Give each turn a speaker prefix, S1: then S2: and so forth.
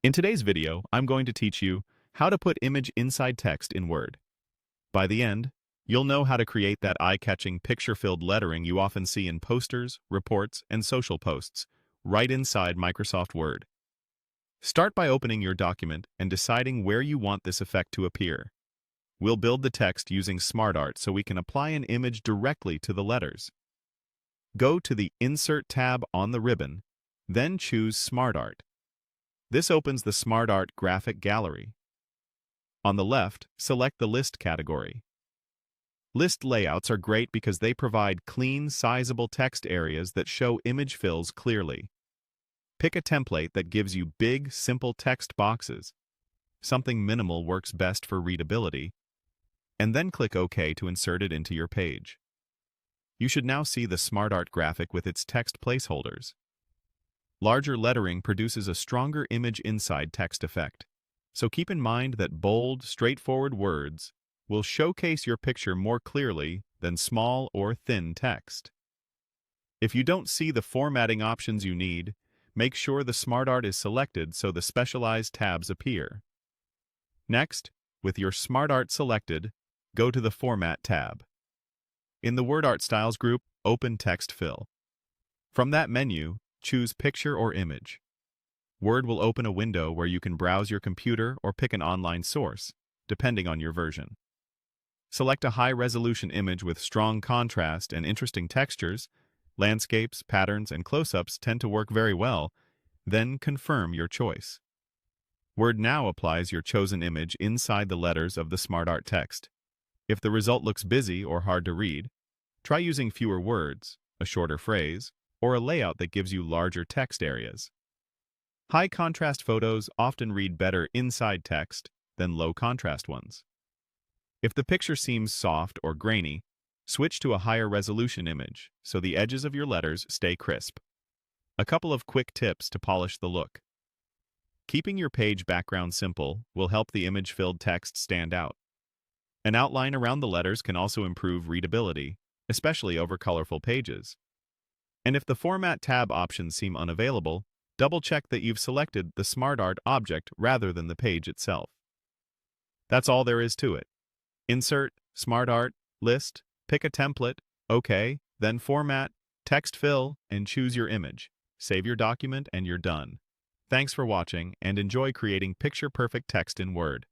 S1: In today's video, I'm going to teach you how to put image inside text in Word. By the end, you'll know how to create that eye-catching picture-filled lettering you often see in posters, reports, and social posts, right inside Microsoft Word. Start by opening your document and deciding where you want this effect to appear. We'll build the text using SmartArt so we can apply an image directly to the letters. Go to the Insert tab on the ribbon, then choose SmartArt. This opens the SmartArt graphic gallery. On the left, select the List category. List layouts are great because they provide clean, sizable text areas that show image fills clearly. Pick a template that gives you big, simple text boxes. Something minimal works best for readability, and then click OK to insert it into your page. You should now see the SmartArt graphic with its text placeholders. Larger lettering produces a stronger image inside text effect, so keep in mind that bold, straightforward words will showcase your picture more clearly than small or thin text. If you don't see the formatting options you need, make sure the SmartArt is selected so the specialized tabs appear. Next, with your SmartArt selected, go to the Format tab. In the Word Art Styles group, open Text Fill. From that menu, choose Picture or Image. Word will open a window where you can browse your computer or pick an online source, depending on your version. Select a high-resolution image with strong contrast and interesting textures. Landscapes, patterns, and close-ups tend to work very well. Then confirm your choice. Word now applies your chosen image inside the letters of the SmartArt text. If the result looks busy or hard to read, try using fewer words, a shorter phrase, or a layout that gives you larger text areas. High-contrast photos often read better inside text than low-contrast ones. If the picture seems soft or grainy, switch to a higher-resolution image so the edges of your letters stay crisp. A couple of quick tips to polish the look. Keeping your page background simple will help the image-filled text stand out. An outline around the letters can also improve readability, especially over colorful pages. And if the Format tab options seem unavailable, double-check that you've selected the SmartArt object rather than the page itself. That's all there is to it. Insert, SmartArt, List, pick a template, OK, then Format, Text Fill, and choose your image. Save your document and you're done. Thanks for watching and enjoy creating picture-perfect text in Word.